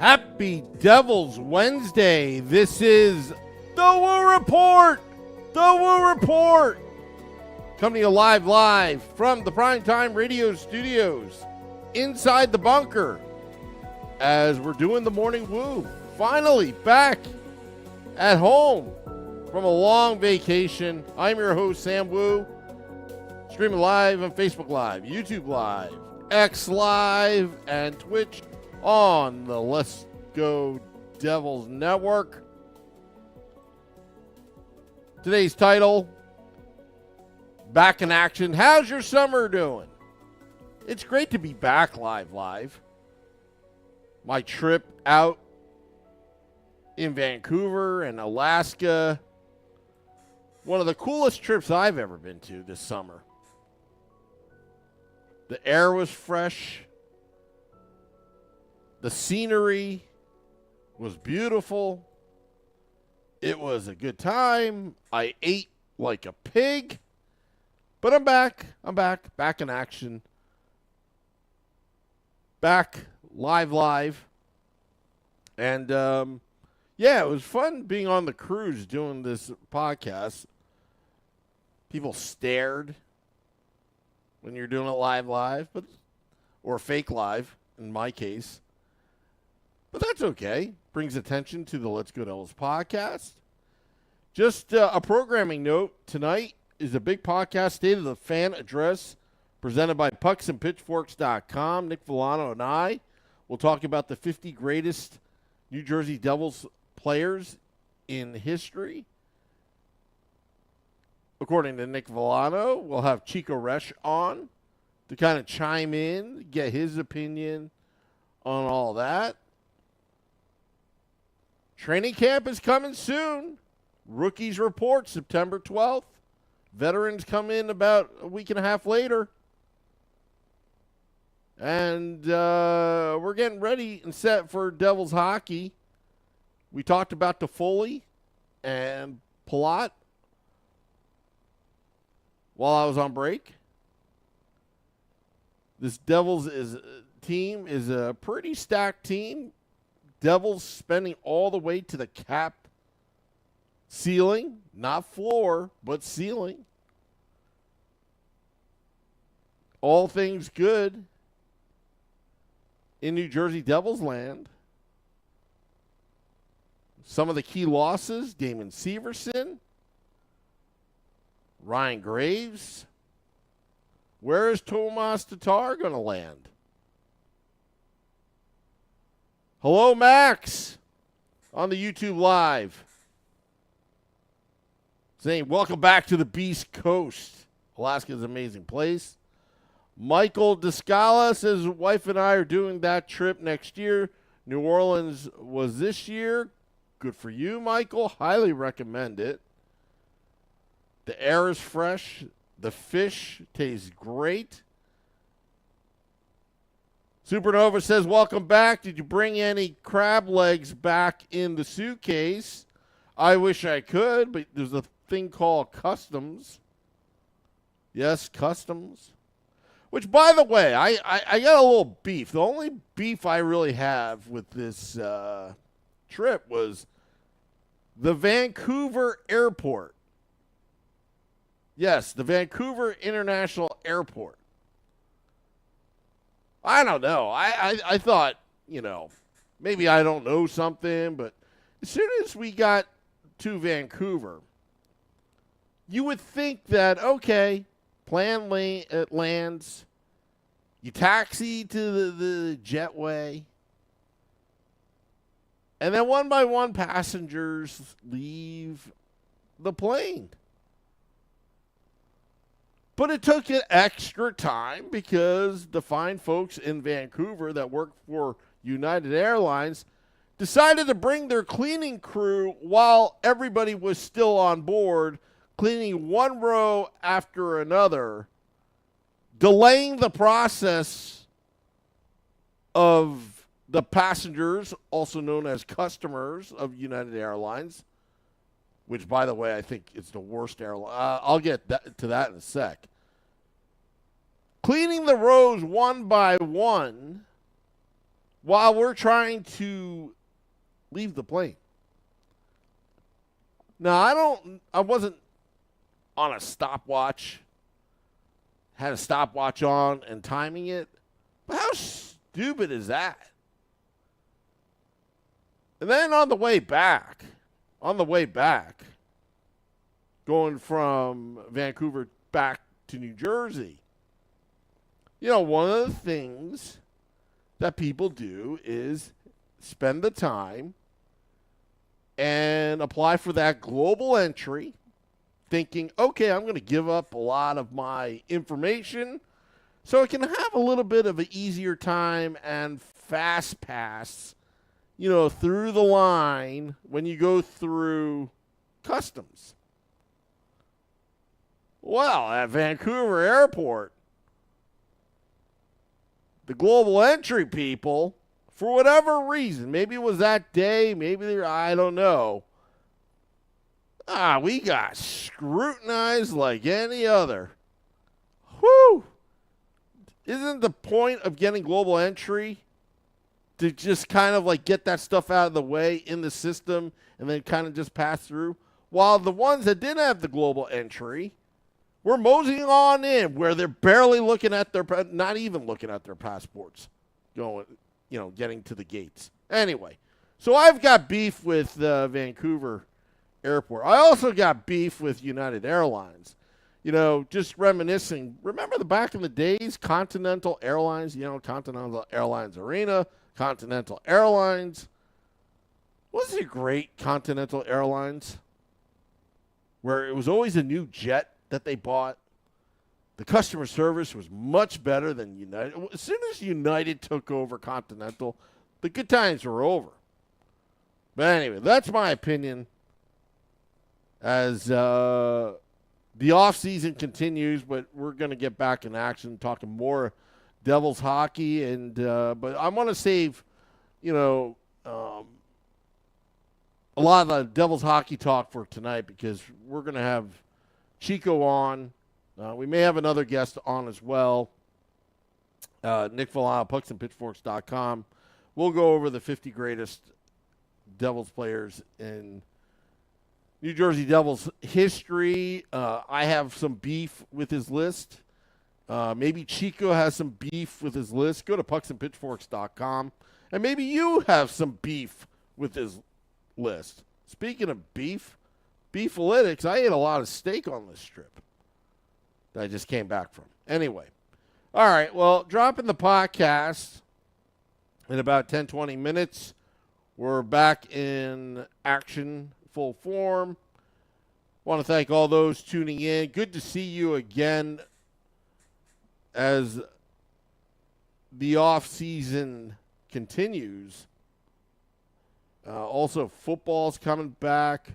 Happy Devil's Wednesday. This is the Woo Report. The Woo Report. Coming to you live from the Primetime Radio Studios inside the bunker as we're doing the morning woo. Finally back at home from a long vacation. I'm your host, Sam Woo. Streaming live on Facebook Live, YouTube Live, X Live, and Twitch on the Let's Go Devils Network. Today's title, Back in Action. How's your summer doing? It's great to be back live. My trip out in Vancouver and Alaska, one of the coolest trips I've ever been to this summer. The air was fresh. The scenery was beautiful. It was a good time. I ate like a pig. But I'm back. Back in action. Back live. And, yeah, it was fun being on the cruise doing this podcast. People stared when you're doing it live, but or fake live in my case. But that's okay. Brings attention to the Let's Go Devils podcast. Just a programming note. Tonight is a big podcast, State of the Fan Address, presented by pucksandpitchforks.com. Nick Villano and I will talk about the 50 greatest New Jersey Devils players in history. According to Nick Villano, we'll have Chico Resch on to kind of chime in, get his opinion on all that. Training camp is coming soon. Rookies report September 12th. Veterans come in about a week and a half later. And we're getting ready and set for Devils hockey. We talked about Toffoli and Palat while I was on break. This Devils team is a pretty stacked team. Devils spending all the way to the cap ceiling, not floor, but ceiling. All things good in New Jersey Devils land. Some of the key losses, Damon Severson, Ryan Graves. Where is Tomas Tatar going to land? Hello, Max, on the YouTube Live. Saying, welcome back to the Beast Coast. Alaska's an amazing place. Michael Descala says, wife and I are doing that trip next year. New Orleans was this year. Good for you, Michael. Highly recommend it. The air is fresh. The fish tastes great. Supernova says, welcome back. Did you bring any crab legs back in the suitcase? I wish I could, but there's a thing called customs. Yes, customs. Which, by the way, I got a little beef. The only beef I really have with this trip was the Vancouver airport. Yes, the Vancouver International Airport. I don't know. I thought, maybe I don't know something, but as soon as we got to Vancouver, you would think that, okay, plane lands, you taxi to the jetway, and then one by one passengers leave the plane. But it took an extra time because the fine folks in Vancouver that work for United Airlines decided to bring their cleaning crew while everybody was still on board, cleaning one row after another, delaying the process of the passengers, also known as customers of United Airlines, which, by the way, I think is the worst airline. I'll get to that in a sec. Cleaning the rows one by one while we're trying to leave the plane. Now, I wasn't on a stopwatch, had a stopwatch on and timing it. But how stupid is that? And then on the way back, going from Vancouver back to New Jersey, one of the things that people do is spend the time and apply for that global entry, thinking, okay, I'm going to give up a lot of my information so I can have a little bit of an easier time and fast pass, through the line when you go through customs. Well, at Vancouver Airport, the global entry people, for whatever reason, maybe it was that day, I don't know. We got scrutinized like any other. Whew! Isn't the point of getting global entry to just kind of like get that stuff out of the way in the system and then kind of just pass through? While the ones that didn't have the global entry were moseying on in, where they're barely looking at not even looking at their passports, getting to the gates. Anyway, so I've got beef with Vancouver Airport. I also got beef with United Airlines. Just reminiscing. Remember the back in the days, Continental Airlines, Continental Airlines Arena, Continental Airlines. Wasn't it great, Continental Airlines? Where it was always a new jet that they bought. The customer service was much better than United. As soon as United took over Continental, the good times were over. But anyway, that's my opinion. As the offseason continues, but we're going to get back in action, talking more Devils hockey. But I want to save, a lot of the Devils hockey talk for tonight, because we're going to have Chico on. We may have another guest on as well. Nick Villano, pucksandpitchforks.com. We'll go over the 50 greatest Devils players in New Jersey Devils history. I have some beef with his list. Maybe Chico has some beef with his list. Go to pucksandpitchforks.com. And maybe you have some beef with his list. Speaking of beefalytics, I ate a lot of steak on this trip that I just came back from. Anyway. All right, well, dropping the podcast in about 10, 20 minutes. We're back in action, full form. Want to thank all those tuning in. Good to see you again as the off season continues. Also, football's coming back.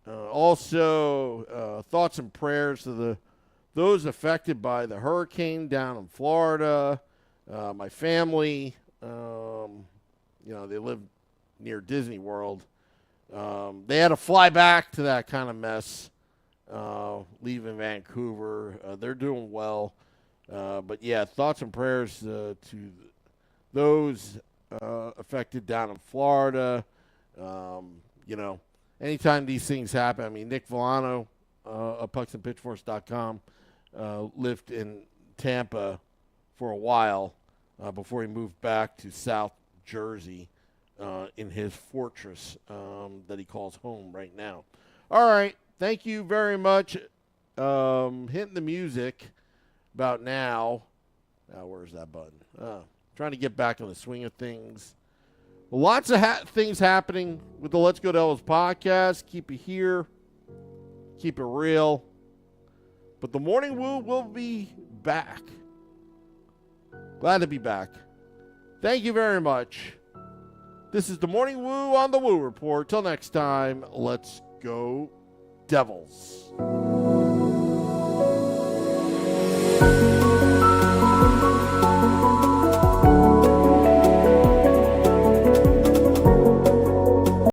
Thoughts and prayers to those affected by the hurricane down in Florida. My family, they live near Disney World. They had to fly back to that kind of mess, leaving Vancouver. They're doing well. But, yeah, thoughts and prayers to those affected down in Florida. Anytime these things happen, Nick Villano of pucksandpitchforks.com lived in Tampa for a while before he moved back to South Jersey in his fortress that he calls home right now. All right. Thank you very much. Hitting the music about now. Where's that button? Trying to get back on the swing of things. Well, lots of things happening with the Let's Go Devils podcast. Keep it here. Keep it real. But the Morning Woo will be back. Glad to be back. Thank you very much. This is the Morning Woo on the Woo Report. Till next time, let's go Devils.